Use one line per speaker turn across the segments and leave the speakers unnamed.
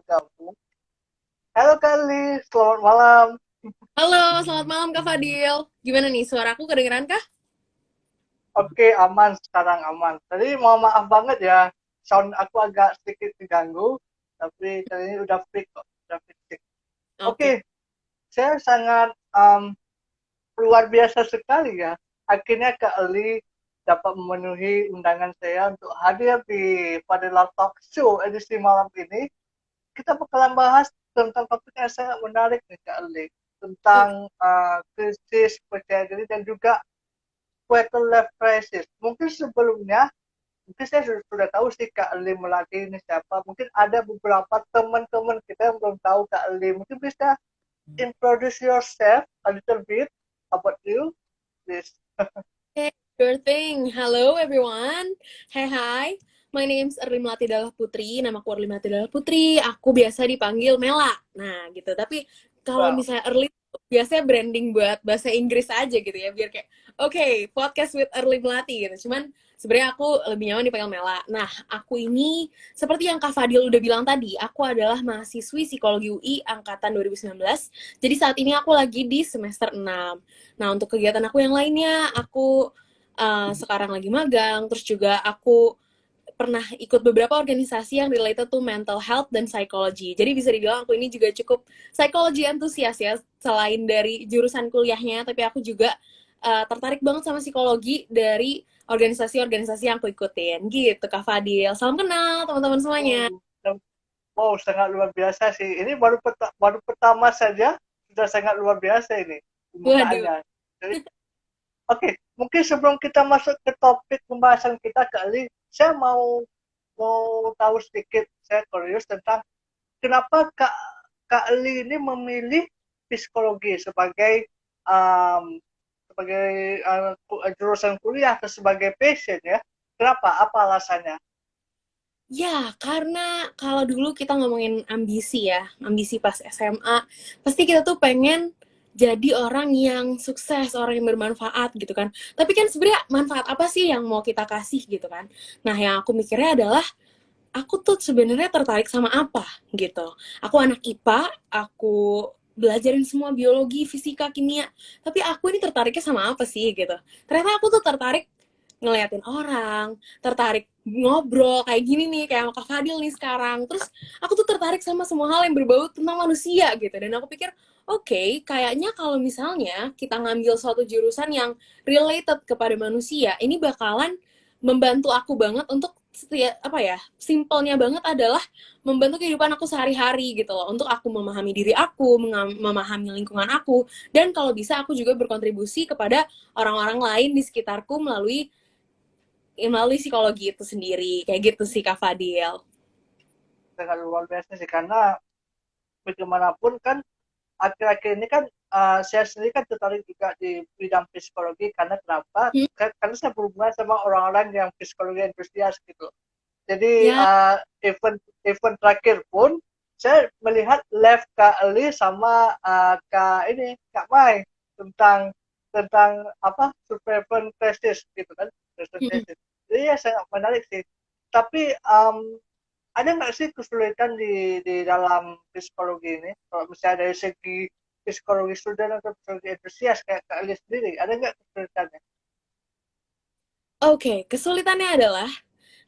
gabung. Halo Kali, selamat malam.
Halo, selamat malam Kak Fadil. Gimana nih, suaraku kedengeran kah?
Oke, aman sekarang aman. Tadi mau maaf banget ya, sound aku agak sedikit terganggu, tapi kali ini udah fix kok, udah fix. Oke,
Oke.
saya sangat luar biasa sekali ya. Akhirnya Kak Ali dapat memenuhi undangan saya untuk hadir di Padilla Talk Show edisi malam ini. Kita bakalan bahas tentang topik yang sangat menarik nih Kak Ali,
Oke.
tentang krisis percaya diri dan juga quarter life crisis. Mungkin sebelumnya, mungkin saya sudah tahu sih Kak Ali Melati ini siapa. Mungkin ada beberapa teman-teman kita yang belum tahu Kak Ali. Mungkin bisa introduce yourself a little bit about you, please.
Okay, sure thing. Hello everyone. Hi. My name's Erli Melati Dalah Putri. Namaku Erli Melati Dalah Putri. Aku biasa dipanggil Mela. Nah, gitu. Tapi kalau
Wow.
misalnya Erli biasanya branding buat bahasa Inggris aja gitu ya, biar kayak podcast with Erli Melati gitu. Cuman sebenarnya aku lebih nyaman dipanggil Mela. Nah, aku ini seperti yang Kak Fadil udah bilang tadi, aku adalah mahasiswi psikologi UI angkatan 2019. Jadi saat ini aku lagi di semester 6. Nah, untuk kegiatan aku yang lainnya, aku sekarang lagi magang, terus juga aku pernah ikut beberapa organisasi yang related to mental health dan psychology. Jadi bisa dibilang aku ini juga cukup psychology antusias ya, selain dari jurusan kuliahnya, tapi aku juga tertarik banget sama psikologi dari organisasi-organisasi yang aku ikutin. Gitu, Kak Fadil. Salam kenal, teman-teman semuanya.
Wow, wow, sangat luar biasa sih. Ini baru pertama saja sudah sangat luar biasa ini
Waduh.
pembukaannya. Jadi, oke, mungkin sebelum kita masuk ke topik pembahasan kita kali, saya mau tahu sedikit. Saya curious tentang kenapa Kak Li ini memilih psikologi sebagai um, jurusan kuliah atau sebagai passion ya. Kenapa? Apa alasannya?
Ya, karena kalau dulu kita ngomongin ambisi ya, ambisi pas SMA, pasti kita tuh pengen jadi orang yang sukses, orang yang bermanfaat gitu kan. Tapi kan sebenarnya manfaat apa sih yang mau kita kasih gitu kan. Nah, yang aku mikirnya adalah aku tuh sebenarnya tertarik sama apa gitu. Aku anak IPA, aku belajarin semua biologi, fisika, kimia, tapi aku ini tertariknya sama apa sih gitu. Ternyata aku tuh tertarik ngeliatin orang, tertarik ngobrol kayak gini nih, kayak sama Kak Fadil nih sekarang. Terus aku tuh tertarik sama semua hal yang berbau tentang manusia gitu. Dan aku pikir, oke, kayaknya kalau misalnya kita ngambil suatu jurusan yang related kepada manusia, ini bakalan membantu aku banget untuk apa ya, simpelnya banget adalah membantu kehidupan aku sehari-hari gitu loh, untuk aku memahami diri aku, memahami lingkungan aku, dan kalau bisa aku juga berkontribusi kepada orang-orang lain di sekitarku melalui psikologi itu sendiri. Kayak gitu sih Kak Fadil.
Sangat luar biasa sih karena bagaimanapun kan akhir-akhir ini kan saya sendiri kan tertarik juga di bidang psikologi karena kenapa?
Hmm,
Karena saya berhubungan sama orang-orang yang psikologi entusias gitu. Jadi
ya.
event event terakhir pun saya melihat live Kak Ali sama Kak ini Kak Mai tentang tentang apa survival crisis gitu kan,
Hmm.
crisis. Jadi ya sangat menarik sih. Tapi ada nggak sih kesulitan di dalam psikologi ini? Kalau misalnya dari segi psikologi student atau psikologi entusias kayak Kak Ali sendiri, ada nggak kesulitannya?
Oke, kesulitannya adalah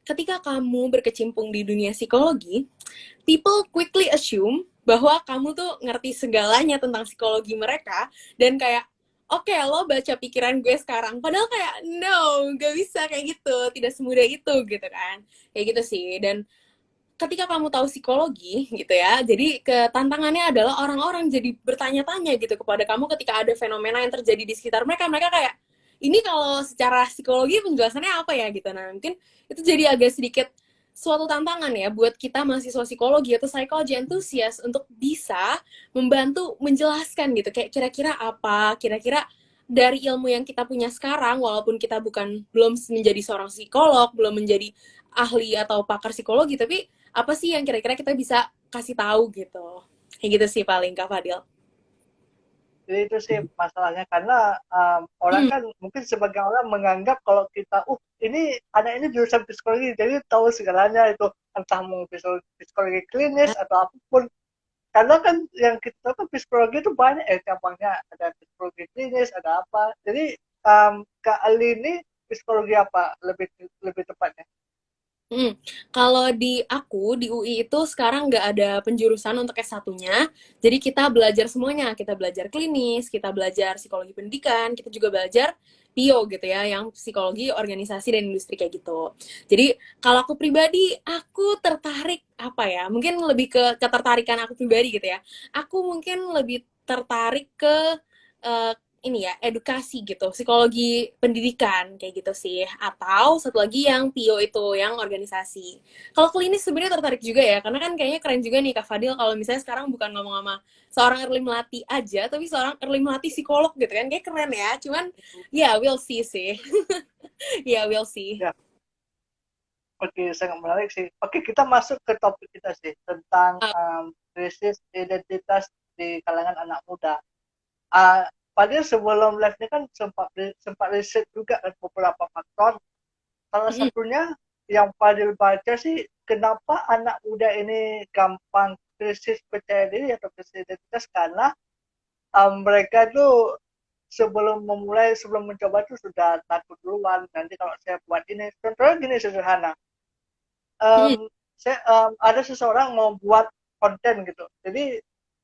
ketika kamu berkecimpung di dunia psikologi, people quickly assume bahwa kamu tuh ngerti segalanya tentang psikologi mereka, dan kayak oke, lo baca pikiran gue sekarang, padahal kayak no, gak bisa kayak gitu, tidak semudah itu gitu kan, kayak gitu sih. Dan ketika kamu tahu psikologi gitu ya, jadi tantangannya adalah orang-orang jadi bertanya-tanya gitu kepada kamu ketika ada fenomena yang terjadi di sekitar mereka. Mereka kayak, ini kalau secara psikologi penjelasannya apa ya gitu. Nah, mungkin itu jadi agak sedikit suatu tantangan ya buat kita mahasiswa psikologi atau psychology enthusiast untuk bisa membantu menjelaskan gitu. Kayak kira-kira apa, kira-kira dari ilmu yang kita punya sekarang, walaupun kita belum menjadi seorang psikolog, belum menjadi ahli atau pakar psikologi, tapi apa sih yang kira-kira kita bisa kasih tahu gitu. Kayak gitu sih paling Kak Fadil.
Jadi itu sih masalahnya karena orang
Hmm.
kan mungkin sebagian orang menganggap kalau kita, ini anak ini jurusan psikologi, jadi tahu segalanya itu. entah mau psikologi klinis atau apapun. Karena kan yang kita tahu kan psikologi itu banyak cabangnya, ada psikologi klinis, ada apa. Jadi Kak Ali ini psikologi apa lebih lebih tepatnya?
Kalau di aku, di UI itu sekarang nggak ada penjurusan untuk S1-nya. Jadi kita belajar semuanya. Kita belajar klinis, kita belajar psikologi pendidikan, kita juga belajar PIO gitu ya, yang psikologi organisasi dan industri kayak gitu. Jadi kalau aku pribadi, aku tertarik apa ya? Mungkin lebih ke ketertarikan aku pribadi gitu ya. Aku mungkin lebih tertarik ke eh, ini ya, edukasi gitu, psikologi pendidikan kayak gitu sih. Atau satu lagi yang PIO itu, yang organisasi. Kalau klinis sebenarnya tertarik juga ya, karena kan kayaknya keren juga nih Kak Fadil kalau misalnya sekarang bukan ngomong sama seorang early melati aja, tapi seorang early melati psikolog gitu kan, kayak keren ya. Cuman ya we'll see sih. Ya we'll see.
Ya, oke, sangat menarik sih. Oke, kita masuk ke topik kita sih tentang
Uh,
krisis identitas di kalangan anak muda. Uh, Padahal sebelum live ini kan sempat riset juga kan beberapa faktor. Salah
mm,
satunya yang Fadil baca sih, kenapa anak muda ini gampang krisis percaya diri atau krisis identitas karena mereka tuh sebelum mencoba tuh sudah takut duluan. Nanti kalau saya buat ini, contohnya gini sederhana.
mm,
Ada seseorang mau buat konten gitu. Jadi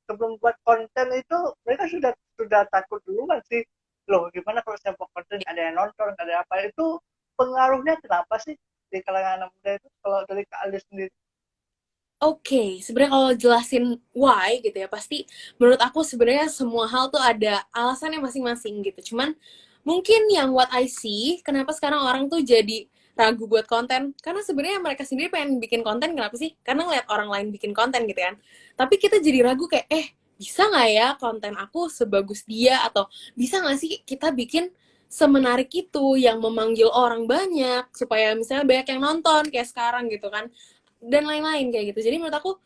sebelum buat konten itu mereka sudah takut duluan sih. Loh, gimana kalau saya buat konten ada yang nonton, ada apa itu pengaruhnya kenapa sih di kalangan anak muda itu kalau dari Kak Ali sendiri?
Oke, sebenarnya kalau jelasin why gitu ya, pasti menurut aku sebenarnya semua hal tuh ada alasannya masing-masing gitu. Cuman mungkin yang what I see, kenapa sekarang orang tuh jadi ragu buat konten? Karena sebenarnya mereka sendiri pengen bikin konten, kenapa sih? Karena ngeliat orang lain bikin konten gitu kan. Tapi kita jadi ragu kayak, bisa nggak ya konten aku sebagus dia? Atau bisa nggak sih kita bikin semenarik itu yang memanggil orang banyak supaya misalnya banyak yang nonton kayak sekarang gitu kan, dan lain-lain kayak gitu. Jadi menurut aku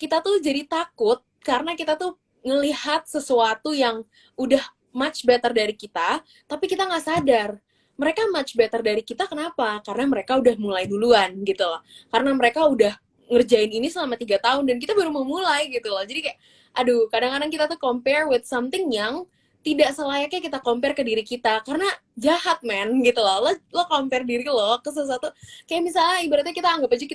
kita tuh jadi takut karena kita tuh ngelihat sesuatu yang udah much better dari kita, tapi kita nggak sadar mereka much better dari kita. Kenapa? Karena mereka udah mulai duluan gitu loh. Karena mereka udah ngerjain ini selama 3 tahun dan kita baru mau mulai gitu loh. Jadi kayak, aduh, kadang-kadang kita tuh compare with something yang tidak selayaknya kita compare ke diri kita, karena jahat men gitu loh. Lo compare diri lo ke sesuatu, kayak misalnya ibaratnya kita anggap aja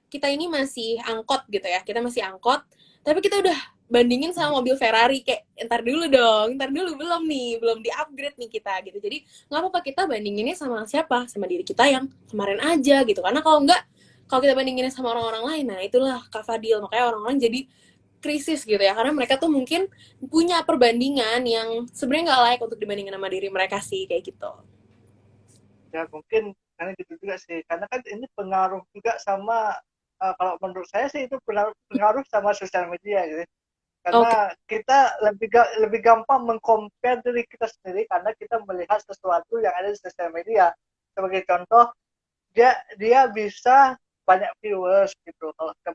kita ini masih angkot gitu ya, kita masih angkot, tapi kita udah bandingin sama mobil Ferrari, kayak ntar dulu dong, ntar dulu, belum nih, belum di upgrade nih kita gitu. Jadi nggak apa-apa kita bandinginnya sama siapa, sama diri kita yang kemarin aja gitu, karena kalau nggak, kalau kita bandinginnya sama orang-orang lain, nah itulah Kak Fadil, makanya orang-orang jadi krisis gitu ya, karena mereka tuh mungkin punya perbandingan yang sebenarnya nggak layak untuk dibandingin sama diri mereka sih, kayak gitu.
Ya mungkin karena gitu juga sih. Karena kan ini pengaruh juga sama kalau menurut saya sih itu pengaruh sama sosial media gitu.
Oke.
Karena kita lebih gampang mengcompare diri kita sendiri karena kita melihat sesuatu yang ada di sosial media. Sebagai contoh, dia bisa banyak viewers gitu kalau kita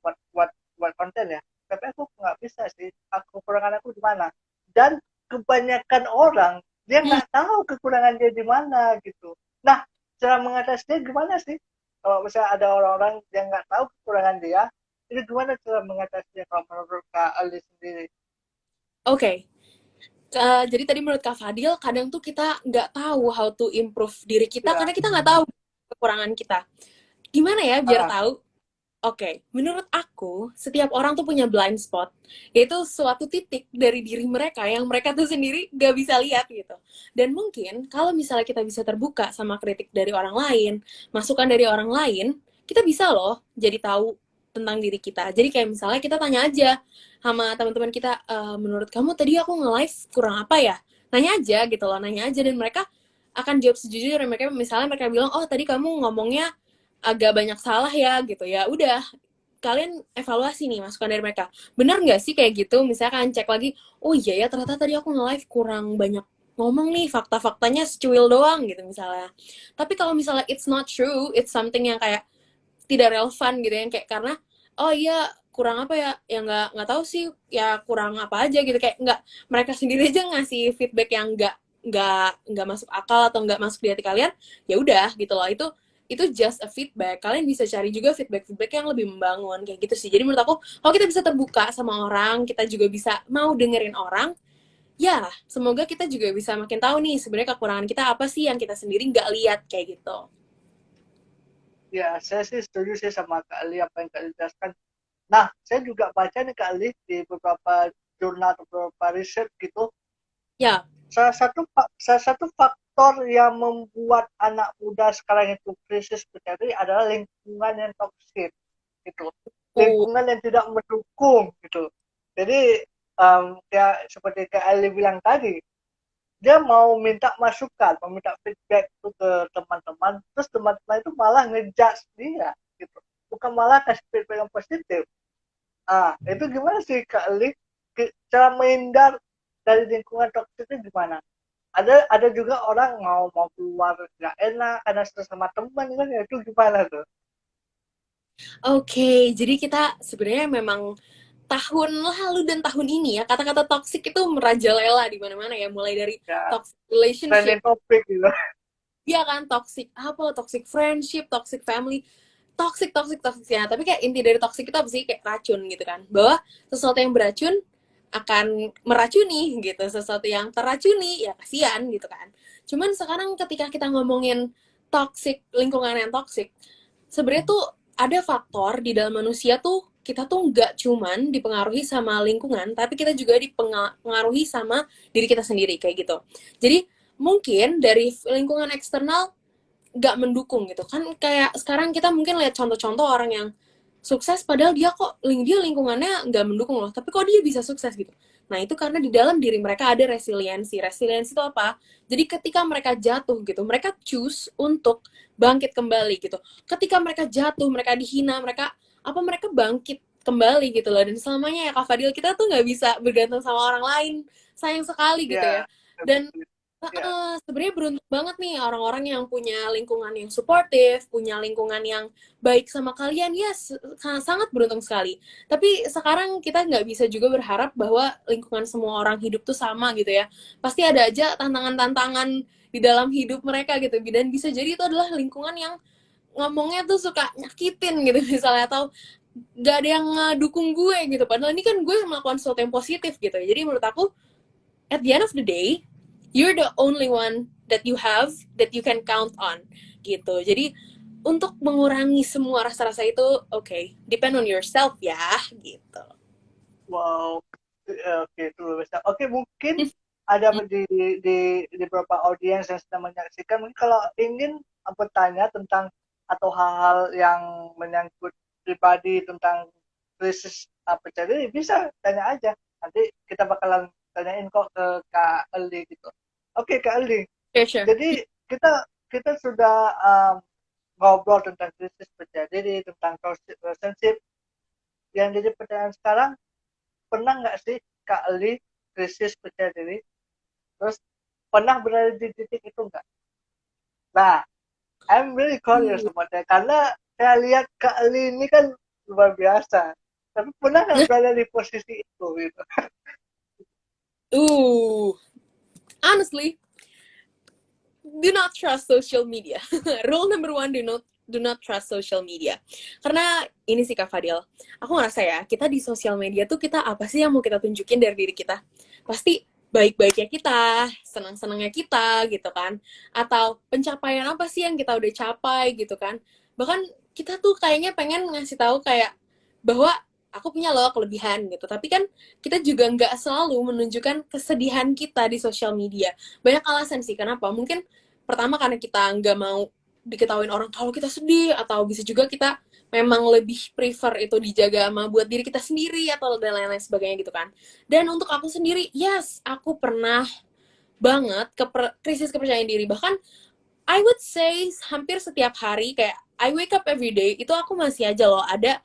buat konten ya. Tapi aku nggak bisa sih. Kekurangan aku di mana? Dan kebanyakan orang dia
Hmm.
nggak tahu kekurangan dia di mana gitu. Nah, cara mengatasinya gimana sih? Kalau misalnya ada orang-orang yang nggak tahu kekurangan dia, itu gimana cara mengatasinya kalau menurut Kak Ali sendiri?
Oke. Jadi tadi menurut Kak Fadil, kadang tuh kita nggak tahu how to improve diri kita
Ya,
karena kita nggak tahu kekurangan kita. Gimana ya biar
ah,
tahu? Oke, menurut aku, setiap orang tuh punya blind spot, yaitu suatu titik dari diri mereka yang mereka tuh sendiri gak bisa lihat gitu. Dan mungkin kalau misalnya kita bisa terbuka sama kritik dari orang lain, masukan dari orang lain, kita bisa loh jadi tahu tentang diri kita. Jadi kayak misalnya kita tanya aja sama teman-teman kita, menurut kamu tadi aku nge-live kurang apa ya? Nanya aja gitu loh, nanya aja, dan mereka akan jawab sejujurnya. Mereka misalnya mereka bilang, oh tadi kamu ngomongnya agak banyak salah ya gitu, ya udah, kalian evaluasi nih masukan dari mereka, benar nggak sih kayak gitu. Misalkan cek lagi, oh iya ya ternyata tadi aku nge-live kurang banyak ngomong nih, fakta-faktanya secuil doang gitu misalnya. Tapi kalau misalnya it's not true, it's something yang kayak tidak relevan gitu, yang kayak karena oh iya kurang apa ya, ya nggak tahu sih ya, kurang apa aja gitu, kayak nggak, mereka sendiri aja ngasih feedback yang nggak masuk akal atau nggak masuk di hati kalian, ya udah gitu loh, itu just a feedback. Kalian bisa cari juga feedback yang lebih membangun kayak gitu sih. Jadi menurut aku kalau kita bisa terbuka sama orang, kita juga bisa mau dengerin orang, ya semoga kita juga bisa makin tahu nih sebenarnya kekurangan kita apa sih yang kita sendiri nggak lihat kayak gitu.
Ya, saya sih setuju sih sama Kak Ali apa yang Kak Ali jelaskan. Nah, saya juga baca nih Kak Ali di beberapa jurnal atau beberapa riset gitu,
Ya,
salah satu faktor yang membuat anak muda sekarang itu krisis percaya diri adalah lingkungan yang toksik gitu,
oh,
lingkungan yang tidak mendukung gitu. Jadi ya seperti Kak Ali bilang tadi, dia mau minta masukan, mau minta feedback itu ke teman-teman, terus teman-teman itu malah ngejudge dia gitu, bukan malah kasih feedback yang positif. Itu gimana sih Kak Ali? Cara menghindar dari lingkungan toksik itu gimana? Ada juga orang mau keluar nggak enak karena stres sama teman kan, ya itu gimana tuh?
oke. Jadi kita sebenarnya memang tahun lalu dan tahun ini ya kata-kata toxic itu merajalela di mana-mana ya, mulai dari
Ya,
toxic relationship,
trending topik gitu.
ya kan, toxic apa, toxic friendship, toxic family, toxic toxic toxic ya. Tapi kayak inti dari toxic itu apa sih? Kayak racun gitu kan, bahwa sesuatu yang beracun akan meracuni gitu, sesuatu yang terracuni ya kasihan gitu kan. Cuman sekarang ketika kita ngomongin toxic, lingkungan yang toxic, sebenarnya tuh ada faktor di dalam manusia tuh, kita tuh nggak cuman dipengaruhi sama lingkungan, tapi kita juga dipengaruhi sama diri kita sendiri kayak gitu. Jadi mungkin dari lingkungan eksternal nggak mendukung gitu kan, kayak sekarang kita mungkin lihat contoh-contoh orang yang sukses padahal dia lingkungannya nggak mendukung loh, tapi kok dia bisa sukses gitu. Nah itu karena di dalam diri mereka ada resiliensi itu apa, jadi ketika mereka jatuh gitu, mereka choose untuk bangkit kembali gitu. Ketika mereka jatuh, mereka dihina, mereka bangkit kembali gitu loh. Dan selamanya ya Kak Fadil, kita tuh nggak bisa bergantung sama orang lain, sayang sekali gitu ya.
Ya,
Dan
ya,
sebenarnya beruntung banget nih orang-orang yang punya lingkungan yang suportif, punya lingkungan yang baik sama kalian, ya sangat beruntung sekali. Tapi sekarang kita nggak bisa juga berharap bahwa lingkungan semua orang hidup tuh sama gitu ya. Pasti ada aja tantangan-tantangan di dalam hidup mereka gitu. Dan bisa jadi itu adalah lingkungan yang ngomongnya tuh suka nyakitin gitu misalnya, atau nggak ada yang ngedukung gue gitu. Padahal ini kan gue melakukan sesuatu yang positif gitu. Jadi menurut aku, at the end of the day, you're the only one that you have, that you can count on gitu. Jadi untuk mengurangi semua rasa-rasa itu, okay, depend on yourself ya gitu.
wow. Oke, itu luar biasa. Oke, mungkin ada di beberapa audiens yang sedang menyaksikan, mungkin kalau ingin bertanya tentang atau hal-hal yang menyangkut pribadi tentang krisis percaya diri, bisa tanya aja. Nanti kita bakalan tanyain kok ke Kak Eli gitu. Oke, Kak Eli.
Sure, sure.
Jadi kita kita sudah ngobrol tentang krisis percaya diri, tentang toxic relationship. Yang jadi pertanyaan sekarang, pernah nggak sih Kak Eli krisis percaya diri? Terus pernah berada di titik itu nggak? Nah, I'm really curious about that, karena saya lihat Kak Eli ini kan luar biasa. Tapi pernah nggak berada di posisi itu gitu?
uh Honestly, do not trust social media. Rule number one, do not trust social media. Karena ini sih Kak Fadil, aku ngerasa ya, kita di sosial media tuh, kita apa sih yang mau kita tunjukin dari diri kita? Pasti baik-baiknya kita, senang-senangnya kita gitu kan, atau pencapaian apa sih yang kita udah capai gitu kan. Bahkan kita tuh kayaknya pengen ngasih tahu kayak bahwa aku punya loh kelebihan gitu, tapi kan kita juga nggak selalu menunjukkan kesedihan kita di sosial media. Banyak alasan sih kenapa, mungkin pertama karena kita nggak mau diketahuin orang kalau kita sedih, atau bisa juga kita memang lebih prefer itu dijaga sama buat diri kita sendiri atau dan lain-lain sebagainya gitu kan. Dan untuk aku sendiri, yes, aku pernah banget krisis kepercayaan diri. Bahkan I would say hampir setiap hari, kayak I wake up every day, itu aku masih aja loh ada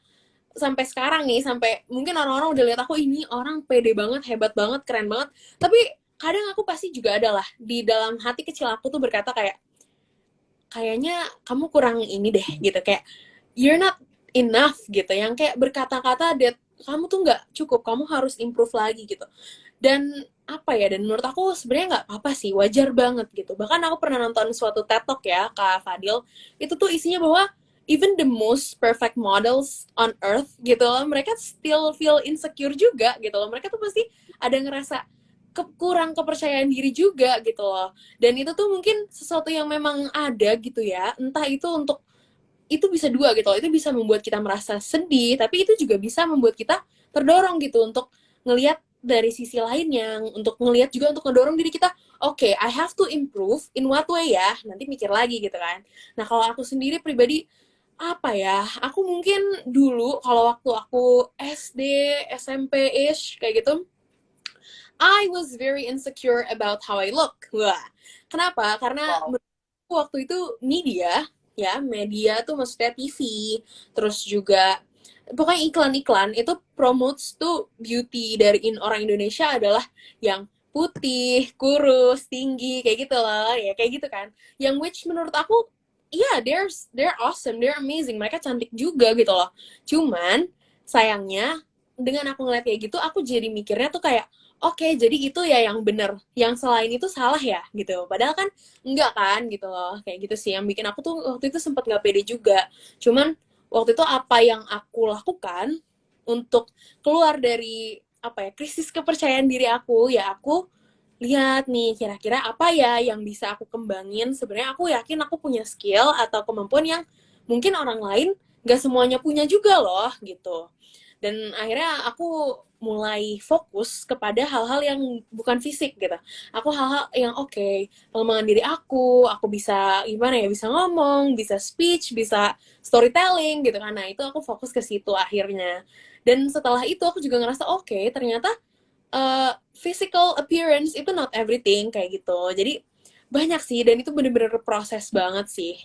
sampai sekarang nih, sampai mungkin orang-orang udah lihat aku ini orang pede banget, hebat banget, keren banget. Tapi kadang aku pasti juga ada lah di dalam hati kecil aku tuh berkata kayak, kayaknya kamu kurang ini deh gitu, kayak you're not enough gitu, yang kayak berkata-kata that kamu tuh nggak cukup, kamu harus improve lagi gitu. Dan apa ya, dan menurut aku sebenarnya nggak apa-apa sih, wajar banget gitu. Bahkan aku pernah nonton suatu TED Talk ya, Kak Fadil, itu tuh isinya bahwa even the most perfect models on earth gitu loh, mereka still feel insecure juga gitu loh. Mereka tuh pasti ada ngerasa kurang kepercayaan diri juga gitu loh. Dan itu tuh mungkin sesuatu yang memang ada gitu ya, entah itu untuk, itu bisa dua gitu loh, itu bisa membuat kita merasa sedih, tapi itu juga bisa membuat kita terdorong gitu untuk ngelihat dari sisi lainnya, untuk ngelihat juga untuk ngedorong diri kita, oke, okay, I have to improve in what way ya, nanti mikir lagi gitu kan. Nah kalau aku sendiri pribadi, apa ya, aku mungkin dulu kalau waktu aku SD, SMP-ish kayak gitu, I was very insecure about how I look. Wah, kenapa? Karena
Wow.
waktu itu media, ya media tuh maksudnya TV, terus juga pokoknya iklan-iklan itu promotes tuh beauty dari orang Indonesia adalah yang putih, kurus, tinggi, kayak gitu loh, ya kayak gitu kan. Yang which menurut aku, iya, yeah, they're awesome, they're amazing, mereka cantik juga gitu loh. Cuman sayangnya dengan aku ngeliat kayak gitu, aku jadi mikirnya tuh kayak, oke, okay, jadi itu ya yang bener, yang selain itu salah ya gitu. Padahal kan enggak kan gitu loh, kayak gitu sih yang bikin aku tuh waktu itu sempat nggak pede juga. Cuman waktu itu apa yang aku lakukan untuk keluar dari apa ya, krisis kepercayaan diri aku, ya aku lihat nih kira-kira apa ya yang bisa aku kembangin. Sebenarnya aku yakin aku punya skill atau kemampuan yang mungkin orang lain gak semuanya punya juga loh gitu. Dan akhirnya aku mulai fokus kepada hal-hal yang bukan fisik gitu. Aku hal-hal yang oke, okay, pengembangan diri aku bisa gimana ya, bisa ngomong, bisa speech, bisa storytelling gitu kan. Nah itu aku fokus ke situ akhirnya. Dan setelah itu aku juga ngerasa oke, okay, ternyata physical appearance itu not everything kayak gitu. Jadi banyak sih, dan itu bener-bener proses banget sih.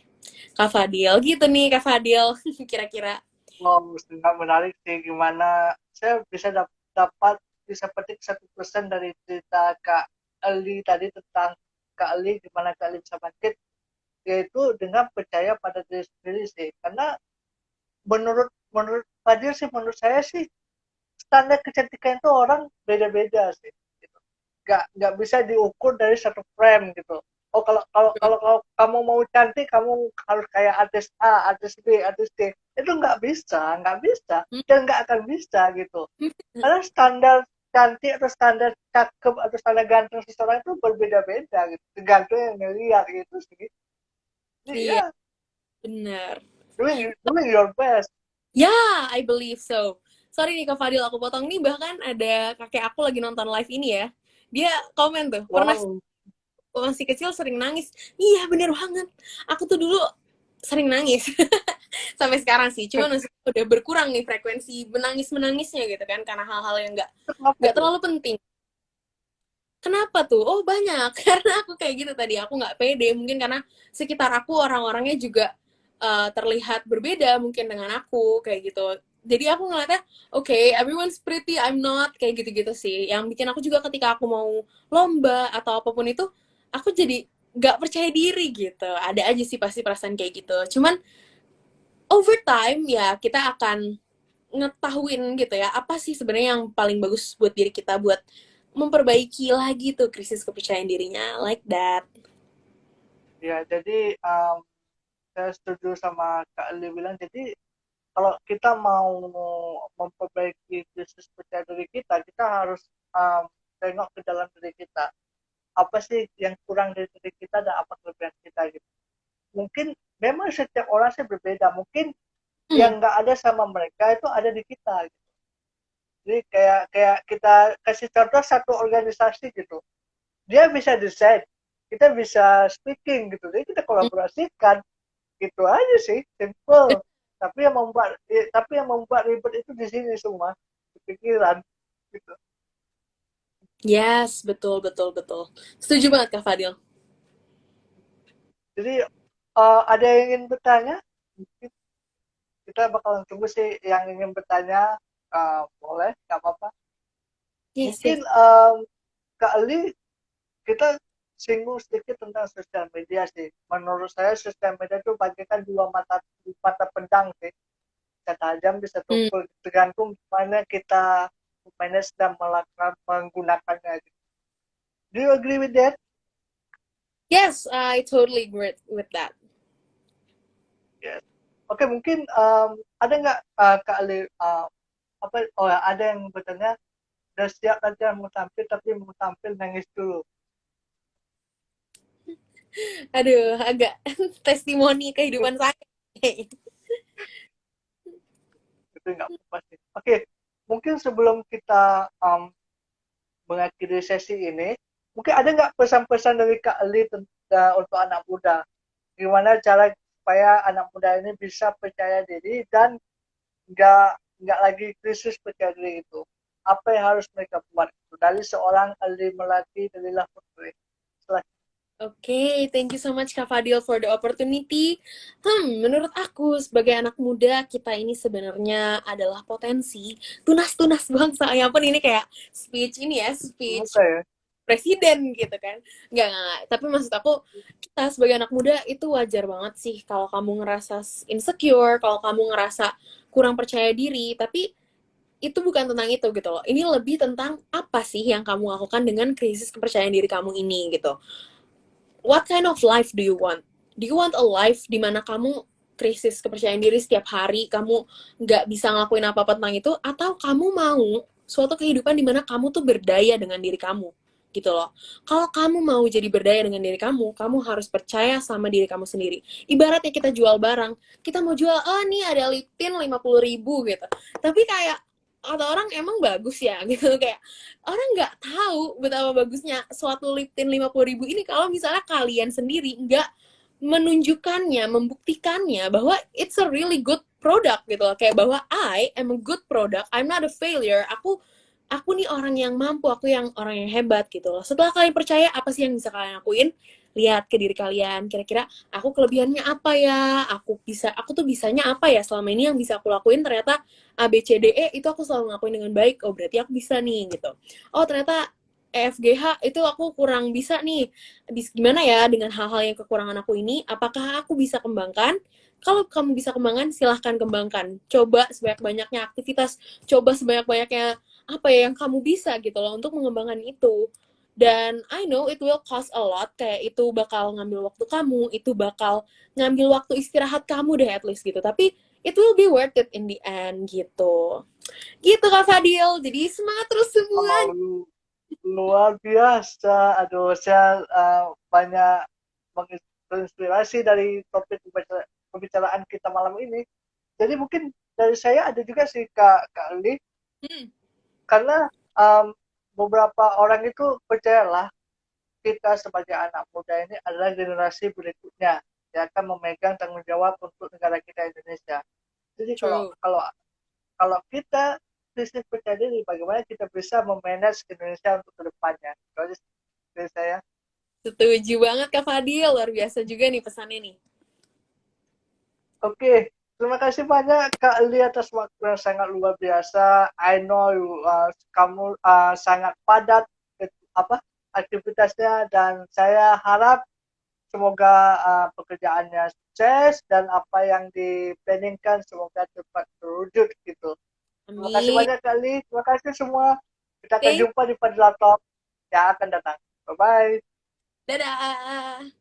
Kak Fadil gitu nih, Kak Fadil. Kira-kira.
Wow, sangat menarik sih gimana saya bisa dapat bisa petik 1% dari cerita Kak Ali tadi tentang Kak Ali, gimana Kak Ali bisa bangkit, yaitu dengan percaya pada diri sendiri sih. Karena menurut menurut Fadil sih, menurut saya sih standar kecantikan itu orang beda-beda sih. Gitu. Nggak bisa diukur dari satu frame gitu. Oh, kalau kamu mau cantik, kamu harus kayak artis A, artis B, artis C. Itu nggak bisa dan nggak akan bisa gitu. Karena standar cantik atau standar cakep atau standar ganteng seseorang itu berbeda-beda gitu. Tergantung yang ngeliat gitu sih. Jadi
Iya,
ya,
bener.
doing your best.
Ya, yeah, I believe so. Sorry nih Kak Fadil, aku potong nih. Bahkan ada kakek aku lagi nonton live ini ya. Dia komen tuh, pernah
Wow.
masih kecil sering nangis. Iya, bener banget. Aku tuh dulu sering nangis. Sampai sekarang sih. Cuman masih udah berkurang nih frekuensi menangis-menangisnya gitu kan. Karena hal-hal yang
Kenapa
nggak
tuh?
terlalu penting. Kenapa tuh? Oh banyak, karena aku kayak gitu tadi, aku nggak pede, mungkin karena sekitar aku orang-orangnya juga terlihat berbeda mungkin dengan aku, kayak gitu. Jadi aku ngeliatnya, oke, okay, everyone's pretty, I'm not, kayak gitu-gitu sih. Yang bikin aku juga ketika aku mau lomba atau apapun itu, aku jadi nggak percaya diri gitu. Ada aja sih pasti perasaan kayak gitu. Cuman over time ya kita akan ngetahuin gitu ya, apa sih sebenarnya yang paling bagus buat diri kita, buat memperbaiki lagi tuh krisis kepercayaan dirinya, like that.
Ya, jadi saya setuju sama Kak Ali bilang. Jadi kalau kita mau memperbaiki krisis percaya diri kita harus tengok ke dalam diri kita. Apa sih yang kurang dari diri kita dan apa kelebihan kita gitu. Mungkin memang setiap orang sih berbeda. Mungkin
Hmm.
yang nggak ada sama mereka itu ada di kita. Gitu. Jadi kayak kayak kita kasih contoh satu organisasi gitu. Dia bisa desain, kita bisa speaking gitu. Jadi kita kolaborasikan gitu aja sih, simple. Tapi yang membuat ribet itu di sini semua, di pikiran gitu.
Yes, betul, betul, betul. Setuju banget Kak Fadil.
Jadi ada yang ingin bertanya? Mungkin kita bakalan tunggu sih yang ingin bertanya, boleh, nggak apa-apa.
Yes,
Mungkin
yes.
Kak Ali, kita singgung sedikit tentang sosial media sih. Menurut saya sosial media itu bagaikan dua mata pedang sih. Bisa tajam, bisa
Hmm.
tumpul, tergantung gimana kita manage dan melakukan menggunakannya gitu. Do you agree with that?
Yes, I totally agree with that.
Yes. Oke, mungkin ada nggak Kak Ali, apa, oh ya, ada yang bertanya, udah siap aja mau tampil tapi mau tampil nangis dulu.
Aduh, agak testimoni kehidupan saya.
Itu nggak apa-apa sih. Oke, mungkin sebelum kita mengakhiri sesi ini, mungkin ada nggak pesan-pesan dari Kak Ali untuk anak muda? Gimana cara supaya anak muda ini bisa percaya diri dan nggak lagi krisis percaya diri itu? Apa yang harus mereka buat? Dari seorang Ali Melati dari Putri.
Oke, thank you so much Kak Fadil for the opportunity. Menurut aku sebagai anak muda kita ini sebenarnya adalah potensi tunas-tunas bangsa. Ya ampun ini kayak speech ini ya, speech
Muka ya.
presiden gitu kan. Enggak. Tapi maksud aku kita sebagai anak muda itu wajar banget sih kalau kamu ngerasa insecure, kalau kamu ngerasa kurang percaya diri, tapi itu bukan tentang itu gitu loh. Ini lebih tentang apa sih yang kamu lakukan dengan krisis kepercayaan diri kamu ini gitu. What kind of life do you want? Do you want a life di mana kamu krisis kepercayaan diri setiap hari, kamu nggak bisa ngelakuin apa-apa tentang itu, atau kamu mau suatu kehidupan di mana kamu tuh berdaya dengan diri kamu, gitu loh. Kalau kamu mau jadi berdaya dengan diri kamu harus percaya sama diri kamu sendiri. Ibaratnya kita jual barang, kita mau jual, oh nih ada lip tint 50.000 gitu. Tapi kayak, kata orang emang bagus ya gitu kayak orang nggak tahu betapa bagusnya suatu lip tint 50.000 ini kalau misalnya kalian sendiri nggak menunjukkannya, membuktikannya bahwa it's a really good product gitu loh. Kayak bahwa I am a good product, I'm not a failure. Aku nih orang yang mampu, aku yang orang yang hebat gitu loh. Setelah kalian percaya apa sih yang bisa kalian lakuin, lihat ke diri kalian. Kira-kira aku kelebihannya apa ya? Aku tuh bisanya apa ya selama ini yang bisa aku lakuin ternyata A B C D E itu aku selalu ngelakuin dengan baik. Oh, berarti aku bisa nih gitu. Oh, ternyata EFGH itu aku kurang bisa nih. Gimana ya dengan hal-hal yang kekurangan aku ini? Apakah aku bisa kembangkan? Kalau kamu bisa kembangkan, silahkan kembangkan. Coba sebanyak-banyaknya aktivitas, coba sebanyak-banyaknya apa ya yang kamu bisa gitu loh untuk mengembangkan itu. Dan I know it will cost a lot, kayak itu bakal ngambil waktu kamu, itu bakal ngambil waktu istirahat kamu deh at least gitu. Tapi it will be worth it in the end gitu. Gitu Kak Fadil. Jadi semangat terus semua.
Oh, luar biasa. Aduh, saya banyak menginspirasi dari topik pembicaraan kita malam ini. Jadi mungkin dari saya ada juga sih Kak Ali,
Hmm,
karena beberapa orang itu percayalah kita sebagai anak muda ini adalah generasi berikutnya yang akan memegang tanggung jawab untuk negara kita Indonesia. Jadi kalau
true.
kalau kalau kita bisnis percaya diri, bagaimana kita bisa memanage Indonesia untuk kedepannya? Kalau dari saya.
Setuju banget Kak Fadil. Luar biasa juga nih pesannya nih.
Oke, terima kasih banyak Kak Li atas waktu yang sangat luar biasa. I know kamu sangat padat apa aktivitasnya, dan saya harap semoga pekerjaannya sukses dan apa yang diplanningkan semoga cepat terwujud gitu. Terima kasih
Amin.
banyak Kak Li. Terima kasih semua. Kita akan
Thank
jumpa di Padlatok yang akan datang. Bye bye.
Dadah.